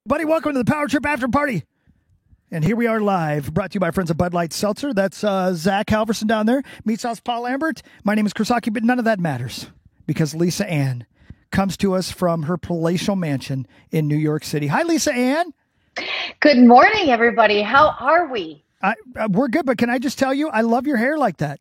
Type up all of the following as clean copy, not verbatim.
Buddy, welcome to the Power Trip After Party. And here we are live, brought to you by friends of Bud Light Seltzer. That's Zach Halverson down there. Meets us, Paul Lambert. My name is Chris Hockey, but none of that matters because Lisa Ann comes to us from her palatial mansion in New York City. Hi, Lisa Ann. Good morning, everybody. How are we? We're good, but can I just tell you, I love your hair like that.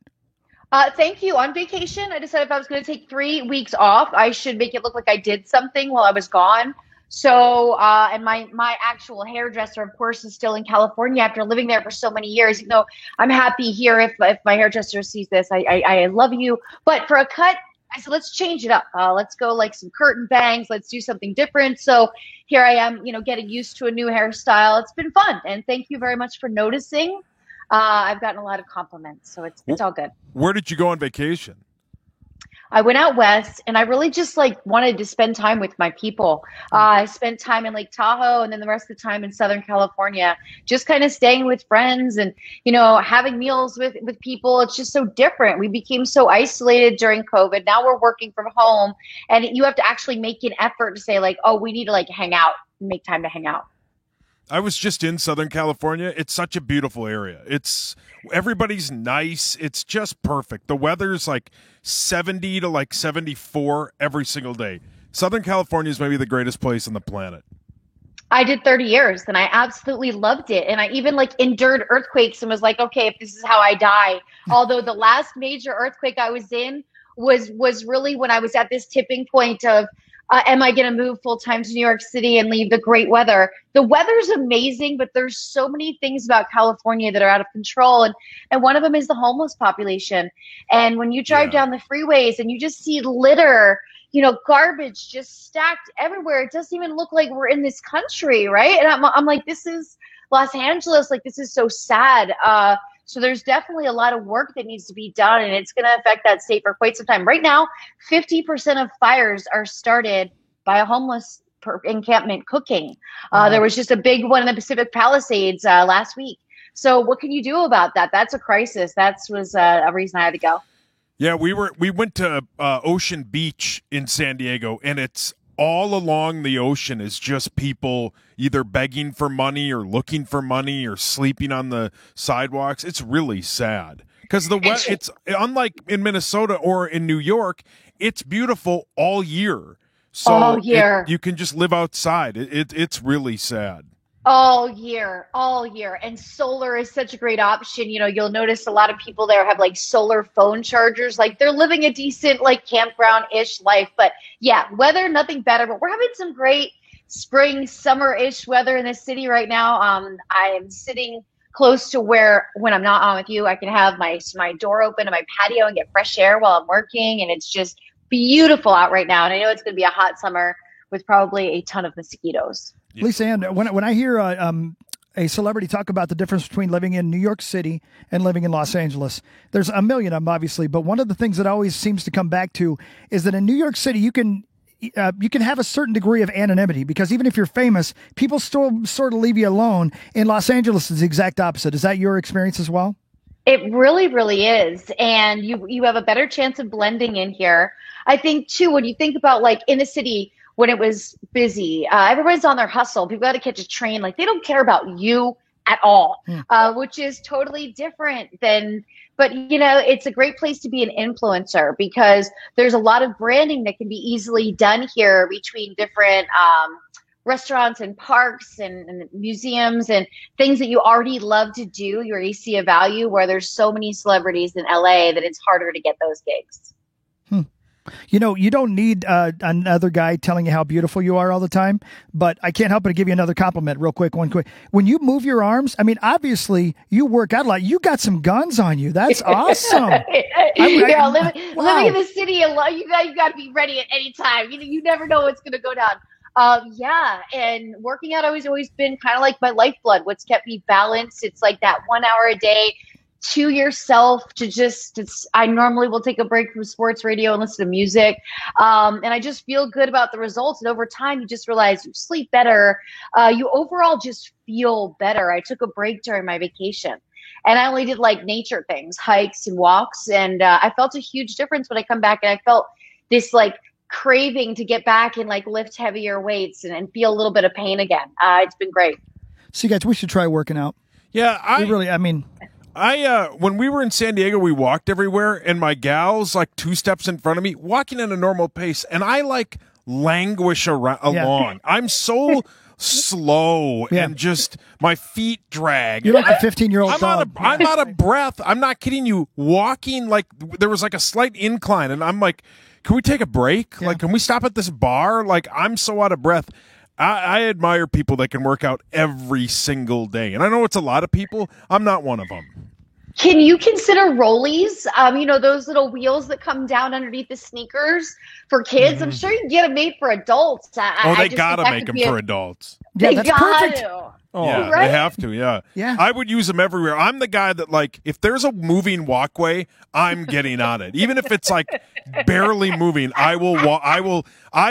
Thank you. On vacation, I decided if I was going to take 3 weeks off, I should make it look like I did something while I was gone. So, and my actual hairdresser, of course, is still in California after living there for so many years. You know, I'm happy here if my hairdresser sees this. I love you. But for a cut, I said, let's change it up. Let's go like some curtain bangs. Let's do something different. So here I am, getting used to a new hairstyle. It's been fun. And thank you very much for noticing. I've gotten a lot of compliments, so it's all good. Where did you go on vacation? I went out west, and I really just wanted to spend time with my people. I spent time in Lake Tahoe, and then the rest of the time in Southern California, just kind of staying with friends and, having meals with people. It's just so different. We became so isolated during COVID. Now we're working from home, and you have to actually make an effort to say we need to hang out and make time to hang out. I was just in Southern California. It's such a beautiful area. Everybody's nice. It's just perfect. The weather's 70 to 74 every single day. Southern California is maybe the greatest place on the planet. I did 30 years and I absolutely loved it. And I even endured earthquakes and was okay, if this is how I die. Although the last major earthquake I was in was really when I was at this tipping point of, am I going to move full-time to New York City and leave the great weather? The weather's amazing, but there's so many things about California that are out of control. And one of them is the homeless population. And when you drive down the freeways and you just see litter, garbage just stacked everywhere, it doesn't even look like we're in this country, right? And I'm like, this is Los Angeles. This is so sad. So there's definitely a lot of work that needs to be done, and it's going to affect that state for quite some time. Right now, 50% of fires are started by a homeless encampment cooking. There was just a big one in the Pacific Palisades last week. So what can you do about that? That's a crisis. That was a reason I had to go. Yeah, we went to Ocean Beach in San Diego, and it's all along the ocean is just people either begging for money or looking for money or sleeping on the sidewalks. It's really sad because it's unlike in Minnesota or in New York. It's beautiful all year. So all year. You can just live outside. It's really sad. All year. And solar is such a great option. You'll notice a lot of people there have solar phone chargers. They're living a decent campground-ish life. But yeah, weather, nothing better. But we're having some great spring, summer-ish weather in the city right now. I am sitting close to where, when I'm not on with you, I can have my door open to my patio and get fresh air while I'm working. And it's just beautiful out right now. And I know it's going to be a hot summer with probably a ton of mosquitoes. Lisa Ann, when I hear a celebrity talk about the difference between living in New York City and living in Los Angeles, there's a million of them, obviously, but one of the things that always seems to come back to is that in New York City, you can have a certain degree of anonymity because even if you're famous, people still sort of leave you alone. In Los Angeles, it's the exact opposite. Is that your experience as well? It really, really is. And you have a better chance of blending in here. I think, too, when you think about in the city, when it was busy, everybody's on their hustle. People got to catch a train. They don't care about you at all, which is totally different but it's a great place to be an influencer because there's a lot of branding that can be easily done here between different restaurants and parks and museums and things that you already love to do. You already see a value where there's so many celebrities in LA that it's harder to get those gigs. You don't need another guy telling you how beautiful you are all the time, but I can't help but give you another compliment real quick, one quick. When you move your arms, obviously you work out a lot. You got some guns on you. That's awesome. Living in the city, you got to be ready at any time. You never know what's going to go down. And working out always been kind of my lifeblood, what's kept me balanced. It's that 1 hour a day to yourself I normally will take a break from sports radio and listen to music. And I just feel good about the results. And over time, you just realize you sleep better. You overall just feel better. I took a break during my vacation and I only did nature things, hikes and walks. And I felt a huge difference when I come back and I felt this craving to get back and like lift heavier weights and feel a little bit of pain again. It's been great. See, guys, we should try working out. Yeah, when we were in San Diego, we walked everywhere, and my gal's like 2 steps in front of me, walking at a normal pace, and I like languish along. I'm so slow and just my feet drag. You're like a 15-year-old dog. I'm out of breath. I'm not kidding you. Walking, like there was like a slight incline, and I'm like, can we take a break? Yeah. Like, can we stop at this bar? Like, I'm so out of breath. I admire people that can work out every single day. And I know it's a lot of people. I'm not one of them. Can you consider rollies? Those little wheels that come down underneath the sneakers for kids? I'm sure you can get them made for adults. They got to make them for adults. Yeah, that's perfect. Oh, yeah, right? They have to, yeah. I would use them everywhere. I'm the guy that, like, if there's a moving walkway, I'm getting on it. Even if it's, like, barely moving, I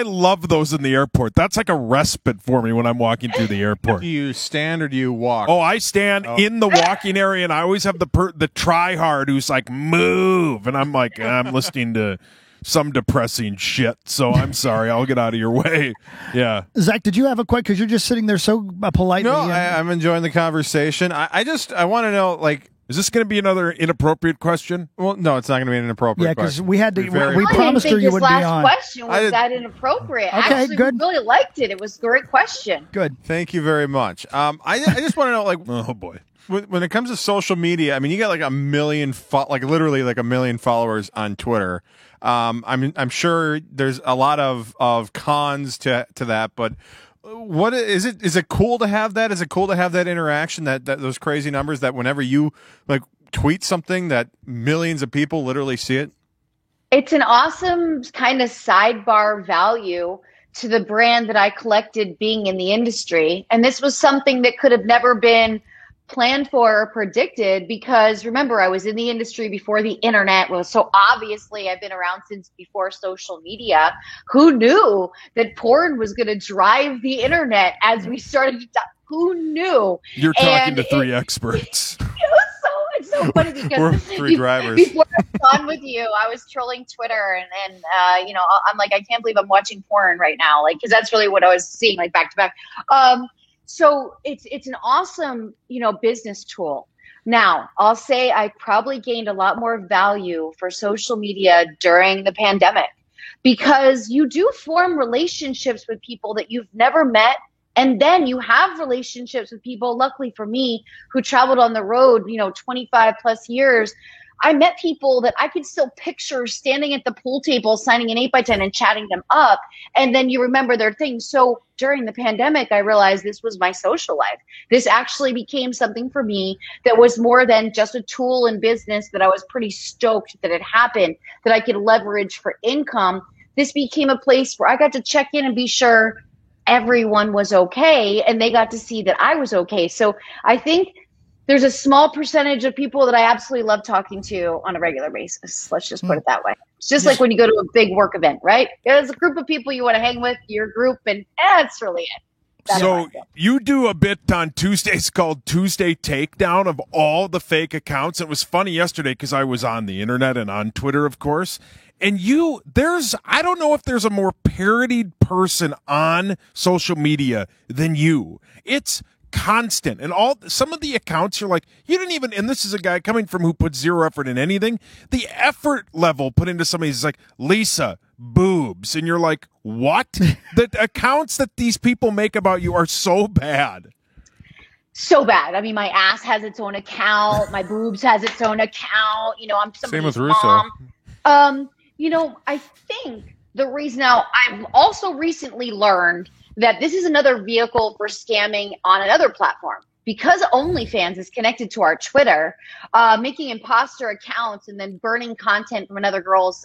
love those in the airport. That's like a respite for me when I'm walking through the airport. Do you stand or do you walk? Oh, I stand in the walking area, and I always have the try-hard who's like, move. And I'm like, I'm listening to some depressing shit, so I'm sorry. I'll get out of your way. Yeah. Zach, did you have a question? Because you're just sitting there so politely. No, I'm enjoying the conversation. I want to know, like, is this going to be another inappropriate question? Well, no, it's not going to be an inappropriate question. Yeah, because we promised her you wouldn't be on. Last question was that inappropriate. Okay, actually, good. We really liked it. It was a great question. Good. Thank you very much. I just want to know, like, oh boy. When it comes to social media, I mean, you got like literally like 1 million followers on Twitter. I'm sure there's a lot of cons to that, but what is it? Is it cool to have that? Is it cool to have that interaction, that those crazy numbers, that whenever you like tweet something that millions of people literally see it? It's an awesome kind of sidebar value to the brand that I collected being in the industry. And this was something that could have never been planned for or predicted, because remember, I was in the industry before the internet was, so obviously I've been around since before social media. Who knew that porn was going to drive the internet as we started to who knew? You're talking to 3 experts. It's so funny because we're 3 drivers. Before I was on with you, I was trolling Twitter and I'm like, I can't believe I'm watching porn right now, like, because that's really what I was seeing, like, back to back. So it's an awesome, business tool. Now, I'll say I probably gained a lot more value for social media during the pandemic, because you do form relationships with people that you've never met. And then you have relationships with people, luckily for me, who traveled on the road, 25 plus years. I met people that I could still picture standing at the pool table, signing an 8x10 and chatting them up. And then you remember their things. So during the pandemic, I realized this was my social life. This actually became something for me that was more than just a tool in business that I was pretty stoked that it happened, that I could leverage for income. This became a place where I got to check in and be sure everyone was okay, and they got to see that I was okay. So I think there's a small percentage of people that I absolutely love talking to on a regular basis. Let's just put it that way. It's just like when you go to a big work event, right? There's a group of people you want to hang with, your group, and that's really it. So you do a bit on Tuesdays called Tuesday Takedown of all the fake accounts. It was funny yesterday because I was on the internet and on Twitter, of course. And I don't know if there's a more parodied person on social media than you. It's constant. And some of the accounts, you're like, you didn't even, and this is a guy coming from who put zero effort in anything. The effort level put into somebody is like, Lisa, boobs. And you're like, what? The accounts that these people make about you are so bad. So bad. I mean, my ass has its own account. My boobs has its own account. I'm somebody's Same with Russo. Mom. I think the reason now, I've also recently learned that this is another vehicle for scamming on another platform. Because OnlyFans is connected to our Twitter, making imposter accounts and then burning content from another girl's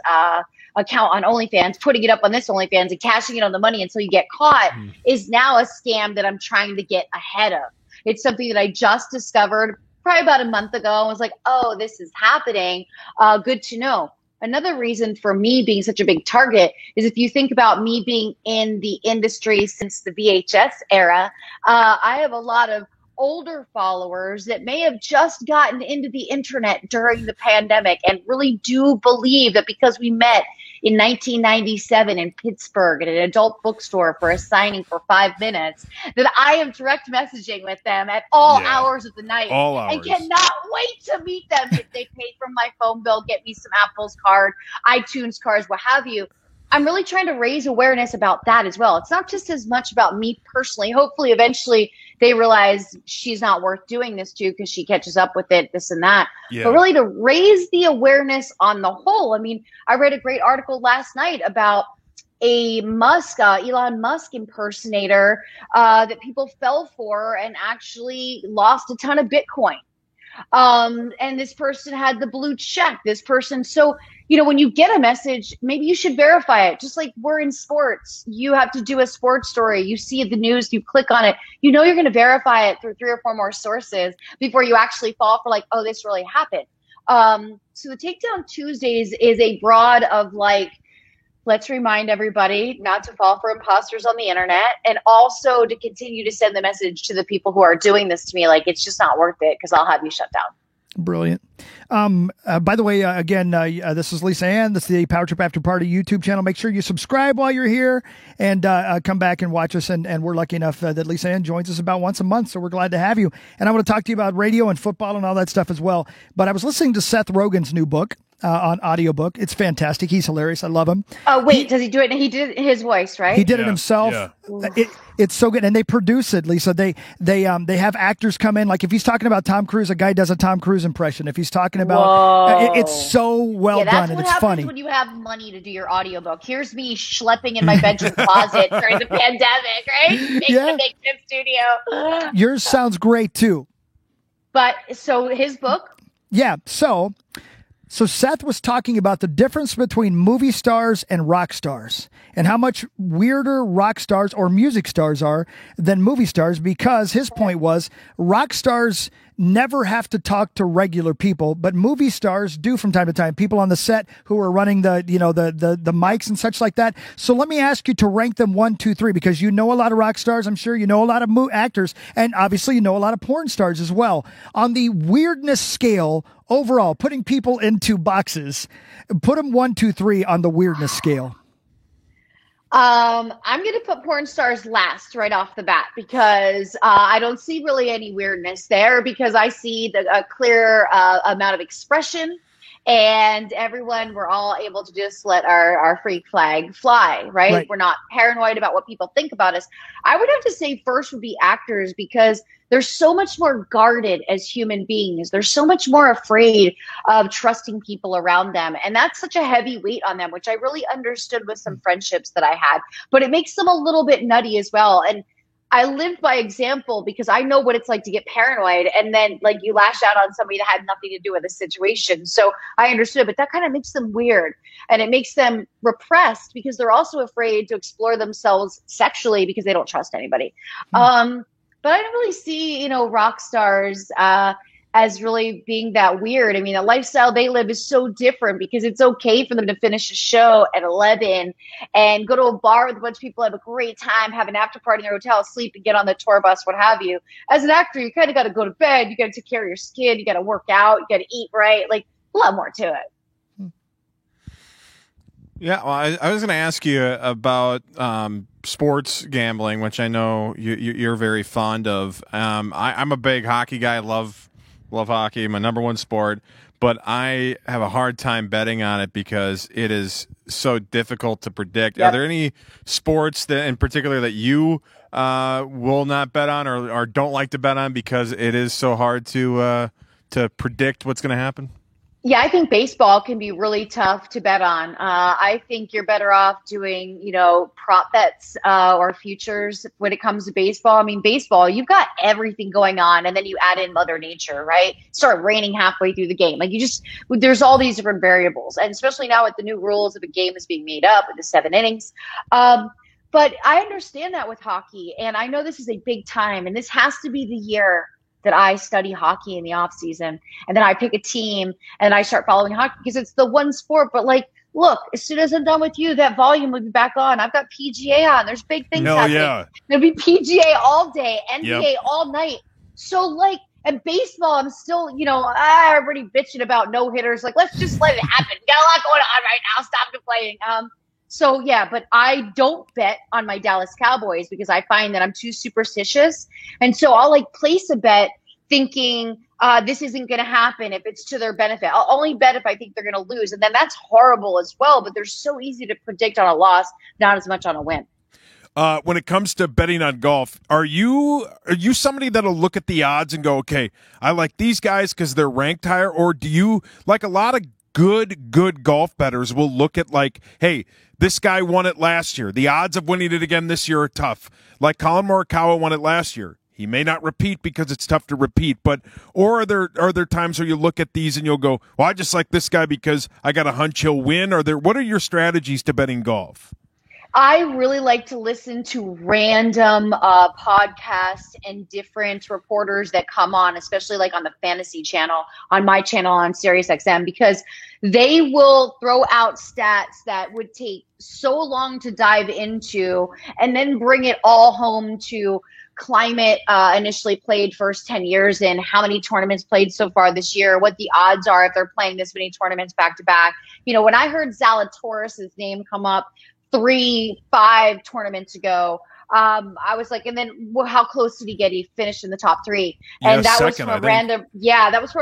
account on OnlyFans, putting it up on this OnlyFans and cashing it on the money until you get caught is now a scam that I'm trying to get ahead of. It's something that I just discovered probably about a month ago. I was like, oh, this is happening. Good to know. Another reason for me being such a big target is if you think about me being in the industry since the VHS era, I have a lot of older followers that may have just gotten into the internet during the pandemic and really do believe that because we met in 1997 in Pittsburgh at an adult bookstore for a signing for 5 minutes, that I am direct messaging with them at all hours of the night. All hours. And cannot wait to meet them if they pay from my phone bill, get me some Apple's card, iTunes cards, what have you. I'm really trying to raise awareness about that as well. It's not just as much about me personally. Hopefully, eventually, they realize she's not worth doing this to because she catches up with it, this and that. Yeah. But really to raise the awareness on the whole. I mean, I read a great article last night about a Elon Musk impersonator that people fell for and actually lost a ton of Bitcoin. And this person had the blue check. This person, so when you get a message, maybe you should verify it. Just like we're in sports, you have to do a sports story. You see the news, you click on it. You're going to verify it through 3 or 4 more sources before you actually fall for oh, this really happened. So the Takedown Tuesdays is a broad of let's remind everybody not to fall for imposters on the internet, and also to continue to send the message to the people who are doing this to me, it's just not worth it because I'll have you shut down. Brilliant. By the way, again, this is Lisa Ann. This is the Power Trip After Party YouTube channel. Make sure you subscribe while you're here and come back and watch us. And we're lucky enough that Lisa Ann joins us about once a month, so we're glad to have you. And I want to talk to you about radio and football and all that stuff as well. But I was listening to Seth Rogen's new book on audiobook. It's fantastic. He's hilarious. I love him. Oh, wait, does he do it? He did his voice, right? He did it himself. Yeah. It's so good. And they produce it, Lisa. They have actors come in. Like if he's talking about Tom Cruise, a guy does a Tom Cruise impression. If he's talking about, it's so well done and it's funny. When you have money to do your audiobook. Here's me schlepping in my bedroom closet during the pandemic, right? Making a makeshift studio. Yours sounds great too. But so his book? Yeah. So Seth was talking about the difference between movie stars and rock stars and how much weirder rock stars or music stars are than movie stars, because his point was rock stars never have to talk to regular people, but movie stars do from time to time. People on the set who are running the mics and such like that. So let me ask you to rank them 1, 2, 3, because you know a lot of rock stars. I'm sure you know a lot of actors, and obviously you know a lot of porn stars as well. On the weirdness scale overall, putting people into boxes, put them 1, 2, 3 on the weirdness scale. I'm going to put porn stars last right off the bat because I don't see really any weirdness there, because I see a clear amount of expression, and we're all able to just let our freak flag fly, right? We're not paranoid about what people think about us. I would have to say first would be actors, because they're so much more guarded as human beings. They're so much more afraid of trusting people around them. And that's such a heavy weight on them, which I really understood with some friendships that I had. But it makes them a little bit nutty as well. And I lived by example, because I know what it's like to get paranoid and then you lash out on somebody that had nothing to do with the situation. So I understood, but that kind of makes them weird, and it makes them repressed because they're also afraid to explore themselves sexually because they don't trust anybody. But I don't really see, rock stars as really being that weird. I mean, the lifestyle they live is so different, because it's okay for them to finish a show at 11 and go to a bar with a bunch of people, have a great time, have an after party in their hotel, sleep and get on the tour bus, what have you. As an actor, you kind of got to go to bed. You got to take care of your skin. You got to work out. You got to eat right. A lot more to it. Yeah, well, I was going to ask you about sports gambling, which I know you're very fond of. I'm a big hockey guy. Love hockey, my number one sport, but I have a hard time betting on it because it is so difficult to predict. Yep. Are there any sports that in particular that you will not bet on or don't like to bet on because it is so hard to predict what's going to happen? Yeah, I think baseball can be really tough to bet on. I think you're better off doing, prop bets or futures when it comes to baseball. I mean, baseball, you've got everything going on, and then you add in Mother Nature, right? Start raining halfway through the game. There's all these different variables, and especially now with the new rules of a game is being made up with the 7 innings. But I understand that with hockey, and I know this is a big time, and this has to be the year that I study hockey in the off season, and then I pick a team and I start following hockey because it's the one sport. But look, as soon as I'm done with you, that volume will be back on. I've got PGA on. There's big things happening. Yeah. There'll be PGA all day, NBA all night. So like, and baseball, I'm still, everybody bitching about no hitters. Like, let's just let it happen. Got a lot going on right now. Stop complaining. So yeah, but I don't bet on my Dallas Cowboys because I find that I'm too superstitious. And so I'll like place a bet thinking this isn't going to happen if it's to their benefit. I'll only bet if I think they're going to lose. And then that's horrible as well, but they're so easy to predict on a loss, not as much on a win. When it comes to betting on golf, are you somebody that'll look at the odds and go, okay, I like these guys because they're ranked higher? Or do you, like a lot of good golf bettors will look at like, hey, this guy won it last year. The odds of winning it again this year are tough. Like Colin Morikawa won it last year. He may not repeat because it's tough to repeat, or are there times where you look at these and you'll go, well, I just like this guy because I got a hunch he'll win? What are your strategies to betting golf? I really like to listen to random podcasts and different reporters that come on, especially like on the fantasy channel, on my channel on SiriusXM, because they will throw out stats that would take so long to dive into and then bring it all home to climate initially played first 10 years in, how many tournaments played so far this year, what the odds are if they're playing this many tournaments back to back. When I heard Zalatoris' name come up 3-5 tournaments ago, I was like, and then how close did he get? He finished in the top 3. And that was from a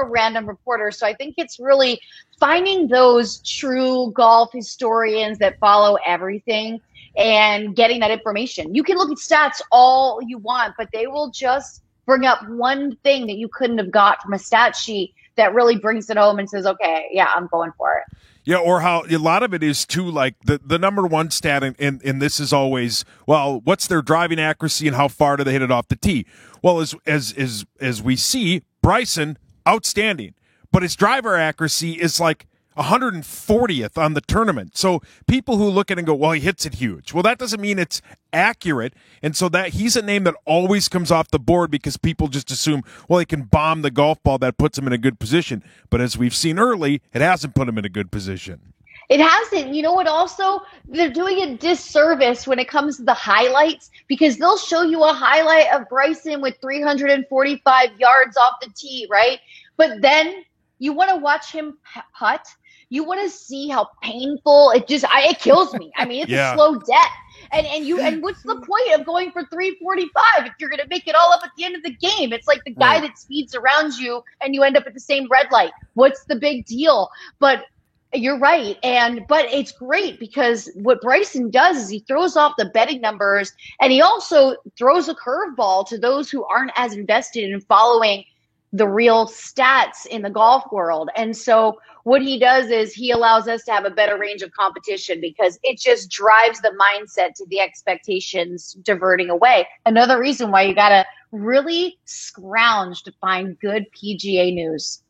random reporter. So I think it's really finding those true golf historians that follow everything and getting that information. You can look at stats all you want, but they will just bring up one thing that you couldn't have got from a stat sheet that really brings it home and says, okay, yeah, I'm going for it. Yeah, or how a lot of it is too, like the number one stat, and this is always, well, what's their driving accuracy and how far do they hit it off the tee? Well, as we see, Bryson, outstanding, but his driver accuracy is like 140th on the tournament. So people who look at it and go, well, he hits it huge. Well, that doesn't mean it's accurate. And so that he's a name that always comes off the board because people just assume, well, he can bomb the golf ball. That puts him in a good position. But as we've seen early, it hasn't put him in a good position. It hasn't. You know what? Also, they're doing a disservice when it comes to the highlights, because they'll show you a highlight of Bryson with 345 yards off the tee, right? But then you want to watch him putt. You want to see how painful it kills me. I mean, it's a slow death. And what's the point of going for 345 if you're going to make it all up at the end of the game? It's like the guy that speeds around you and you end up at the same red light. What's the big deal? But you're right. But it's great because what Bryson does is he throws off the betting numbers, and he also throws a curveball to those who aren't as invested in following the real stats in the golf world. And so what he does is he allows us to have a better range of competition because it just drives the mindset to the expectations diverting away. Another reason why you got to really scrounge to find good PGA news.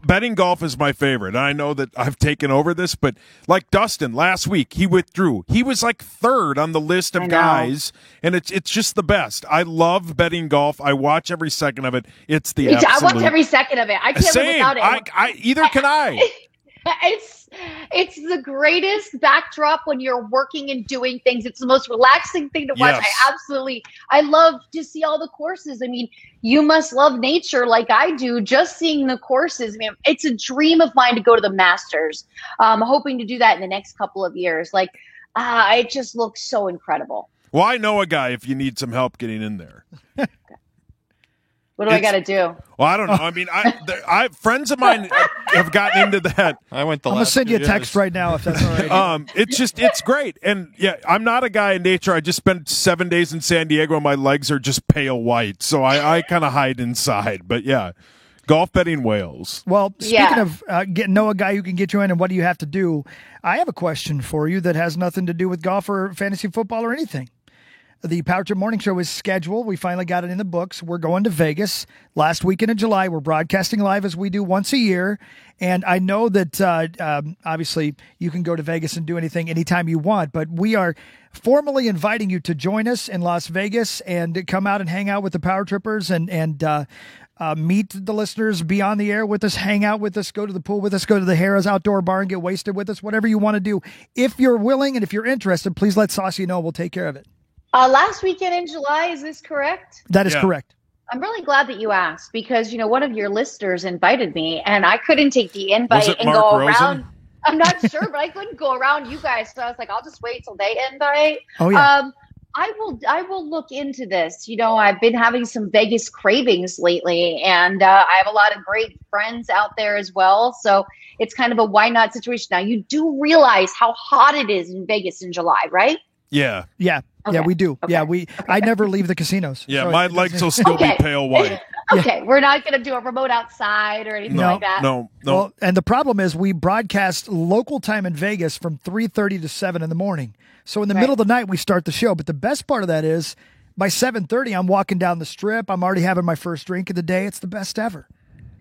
Betting golf is my favorite. And I know that I've taken over this, but like Dustin last week, he withdrew. He was like third on the list of guys, and it's just the best. I love betting golf. I watch every second of it. It's the absolute. I watch every second of it. I can't live without it. Either can I. It's the greatest backdrop when you're working and doing things. It's the most relaxing thing to watch. Yes. I love to see all the courses. I mean, you must love nature like I do. Just seeing the courses, I mean, it's a dream of mine to go to the Masters. I'm hoping to do that in the next couple of years. It just looks so incredible. Well, I know a guy if you need some help getting in there. What do I got to do? Well, I don't know. I mean, I friends of mine have gotten into that. I'm going to send you a text right now if that's all right. It's great. And yeah, I'm not a guy in nature. I just spent 7 days in San Diego and my legs are just pale white. So I kind of hide inside. But yeah, golf betting whales. Well, speaking of know a guy who can get you in and what do you have to do, I have a question for you that has nothing to do with golf or fantasy football or anything. The Power Trip Morning Show is scheduled. We finally got it in the books. We're going to Vegas last weekend in July. We're broadcasting live as we do once a year. And I know that obviously you can go to Vegas and do anything anytime you want, but we are formally inviting you to join us in Las Vegas and come out and hang out with the Power Trippers and meet the listeners, be on the air with us, hang out with us, go to the pool with us, go to the Harrah's Outdoor Bar and get wasted with us, whatever you want to do. If you're willing and if you're interested, please let Saucy know. We'll take care of it. Last weekend in July, is this correct? That is correct. I'm really glad that you asked because, one of your listeners invited me and I couldn't take the invite Was it and Mark go Rosen? around. I'm not sure, but I couldn't go around you guys. So I was like, I'll just wait till they invite. Oh, yeah. I will look into this. I've been having some Vegas cravings lately, and I have a lot of great friends out there as well. So it's kind of a why not situation. Now, you do realize how hot it is in Vegas in July, right? Yeah. Yeah. Okay. Yeah, we do. Okay. Yeah, I never leave the casinos. Yeah, So my it legs doesn't- will still Okay. be pale white. Okay, we're not going to do a remote outside or anything like that. No. Well, and the problem is we broadcast local time in Vegas from 3:30 to 7 in the morning. So in the middle of the night, we start the show. But the best part of that is by 7:30, I'm walking down the strip. I'm already having my first drink of the day. It's the best ever.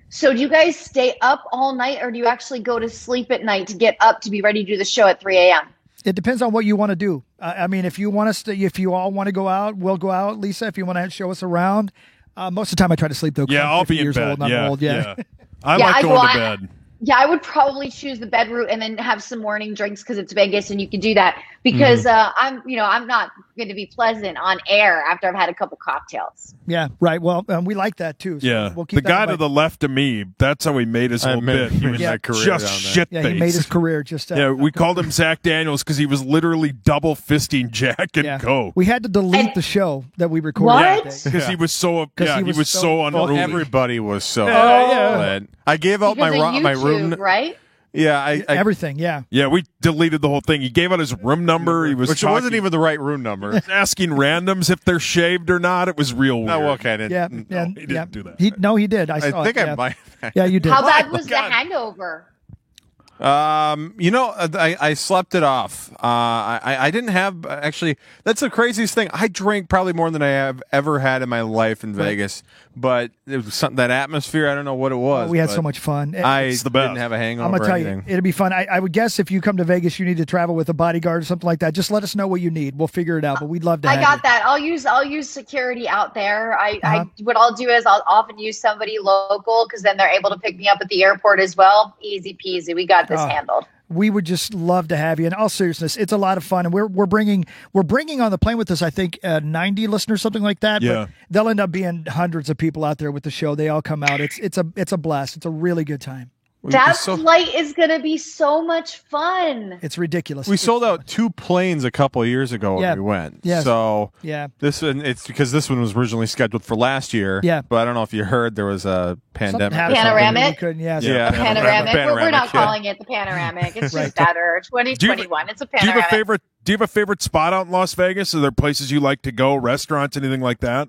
So do you guys stay up all night or do you actually go to sleep at night to get up to be ready to do the show at 3 a.m.? It depends on what you want to do. I mean, if you want us to, if you all want to go out, we'll go out. Lisa, if you want to show us around. Most of the time I try to sleep though. 'cause Yeah, I'm I'll 50 be in years bed. old and I'm Yeah, old. Yeah. I Yeah, like I- going well, to bed. Yeah, I would probably choose the bed route and then have some morning drinks because it's Vegas and you can do that because I'm not going to be pleasant on air after I've had a couple cocktails. Yeah, right. Well, we like that too. So Yeah, we'll keep the that guy in to mind. the left of me, that's how he made his I whole made- bit. He made was my career just down there. shit Yeah, he made his career just. Yeah, we called him Zach Daniels because he was literally double fisting Jack and Yeah. Coke. We had to delete And- the show that we recorded. What? that day. Because he was so, 'Cause yeah, he he was was so- so Well, unruly. everybody was so Yeah. lit. I gave out Because of my YouTube, room. right? Yeah, I Everything. Yeah. Yeah, we deleted the whole thing. He gave out his room number. He was which talking, wasn't even the right room number. asking randoms if they're shaved or not. It was real weird. No, okay, I didn't. Yeah. no. Yeah. he didn't yeah. do that. He did. I saw I think it. I yeah. might. Yeah, you did. How bad was God. the hangover? I slept it off. I didn't have actually. That's the craziest thing. I drank probably more than I have ever had in my life in Vegas, but it was something, that atmosphere. I don't know what it was. We had but so much fun. I It's the best. didn't have a hangover. I'm gonna or tell anything. you, it'll be fun. I would guess if you come to Vegas, you need to travel with a bodyguard or something like that. Just let us know what you need. We'll figure it out. But we'd love to. I have got you. that. I'll use security out there. Uh-huh. What I'll do is I'll often use somebody local because then they're able to pick me up at the airport as well. Easy peasy. We got this handled. We would just love to have you. In all seriousness, it's a lot of fun, and we're bringing on the plane with us. I think 90 listeners, something like that. Yeah. But they'll end up being hundreds of people out there with the show. They all come out. It's a blast. It's a really good time. That flight is going to be so much fun. It's ridiculous. We sold out 2 planes a couple of years ago when Yeah. we went. Yes. So Yeah. this one, it's because this one was originally scheduled for last year. Yeah. But I don't know if you heard there was a Something pandemic. happened. Panoramic? We couldn't. Yeah. Yeah. Panoramic. We're not yeah. calling it the panoramic. It's Right. just better. 2021. It's a Do you panoramic. have a favorite? Do you have a favorite spot out in Las Vegas? Are there places you like to go? Restaurants, anything like that?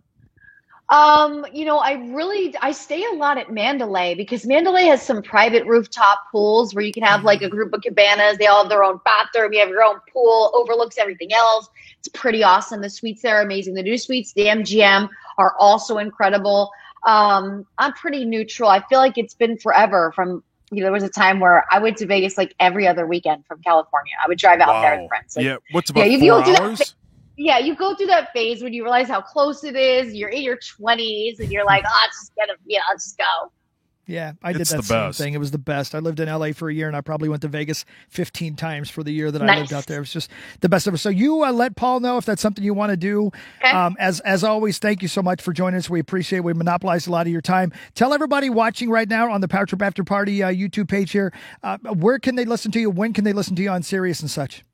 I stay a lot at Mandalay because Mandalay has some private rooftop pools where you can have like a group of cabanas. They all have their own bathroom. You have your own pool, overlooks everything else. It's pretty awesome. The suites there are amazing. The new suites, the MGM, are also incredible. I'm pretty neutral. I feel like it's been forever from, there was a time where I went to Vegas like every other weekend from California. I would drive out there with friends. Like, Yeah. What's about you 4 go do that hours? yeah, you go through that phase when you realize how close it is. You're in your 20s and you're like, let's just go. Yeah, I did It's that the same best. thing. It was the best. I lived in LA for a year, and I probably went to Vegas 15 times for the year that I Nice. lived out there. It was just the best ever. So you let Paul know if that's something you want to do. Okay. As always, thank you so much for joining us. We appreciate it. We monopolized a lot of your time. Tell everybody watching right now on the Power Trip After Party YouTube page here, where can they listen to you? When can they listen to you on Sirius and such?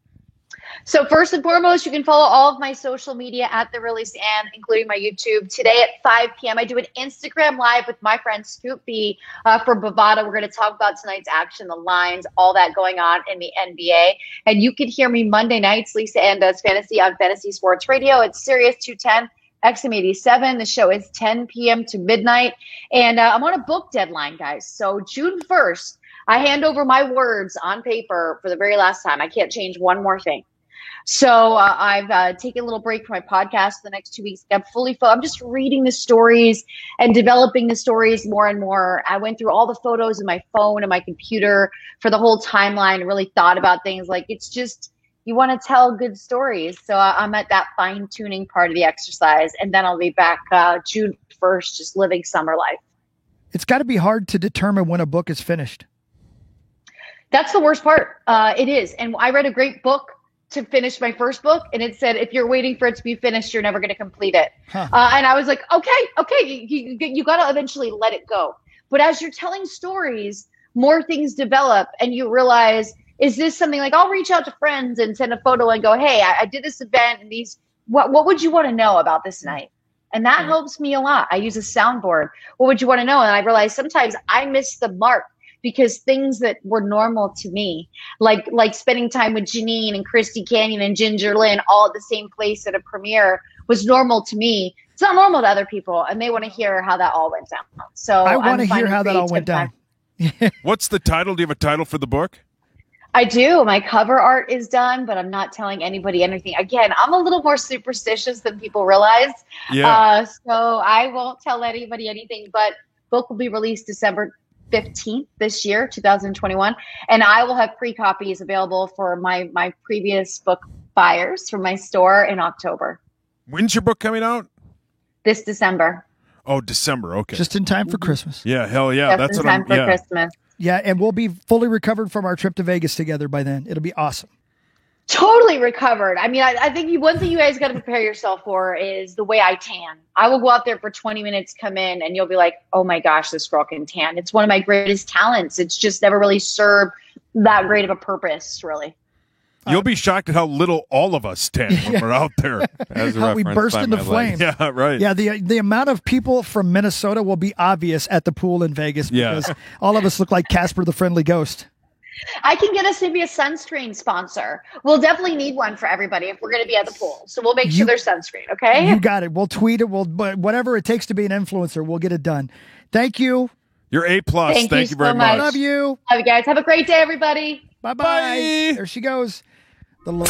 So first and foremost, you can follow all of my social media at The Realist Ann, including my YouTube. Today at 5 p.m., I do an Instagram Live with my friend Scoop B for Bovada. We're going to talk about tonight's action, the lines, all that going on in the NBA. And you can hear me Monday nights, Lisa Ann Does Fantasy on Fantasy Sports Radio. It's Sirius 210. XM87. The show is 10 p.m. to midnight. And I'm on a book deadline, guys. So June 1st, I hand over my words on paper for the very last time. I can't change one more thing. So I've taken a little break from my podcast for the next 2 weeks. I'm just reading the stories and developing the stories more and more. I went through all the photos in my phone and my computer for the whole timeline and really thought about things. Like, it's just, you want to tell good stories. So I'm at that fine tuning part of the exercise. And then I'll be back June 1st, just living summer life. It's got to be hard to determine when a book is finished. That's the worst part. It is. And I read a great book to finish my first book, and it said, if you're waiting for it to be finished, you're never going to complete it. Huh. And I was like, okay, you got to eventually let it go. But as you're telling stories, more things develop, and you realize, is this something like, I'll reach out to friends and send a photo and go, hey, I did this event, and what would you want to know about this night? And that helps me a lot. I use a soundboard. What would you want to know? And I realize sometimes I miss the mark, because things that were normal to me, like spending time with Janine and Christy Canyon and Ginger Lynn all at the same place at a premiere, was normal to me. It's not normal to other people, and they want to hear how that all went down. So I want to hear how that all went down. What's the title? Do you have a title for the book? I do. My cover art is done, but I'm not telling anybody anything. Again, I'm a little more superstitious than people realize. Yeah. So I won't tell anybody anything, but book will be released December 15th this year, 2021. And I will have pre-copies available for my previous book buyers from my store in October. When's your book coming out? This December. Oh, December. Okay. Just in time for Christmas. Yeah, hell yeah. Just That's in what time I'm. for Yeah. Christmas. Yeah, and we'll be fully recovered from our trip to Vegas together by then. It'll be awesome. Totally recovered. I mean, I think one thing you guys got to prepare yourself for is the way I tan. I will go out there for 20 minutes, come in, and you'll be like, oh my gosh, this girl can tan. It's one of my greatest talents. It's just never really served that great of a purpose, really. You'll be shocked at how little all of us tan when we're out there. As a How we reference burst by into my flame. legs. Yeah, right. Yeah, the amount of people from Minnesota will be obvious at the pool in Vegas Yeah. because all of us look like Casper the Friendly Ghost. I can get us to be a sunscreen sponsor. We'll definitely need one for everybody if we're going to be at the pool. So we'll make sure there's sunscreen, okay? You got it. We'll tweet it. But whatever it takes to be an influencer, we'll get it done. Thank you. You're A+. Thank you so very much. much. Love you. Love you guys. Have a great day, everybody. Bye-bye. Bye. There she goes. The Lord.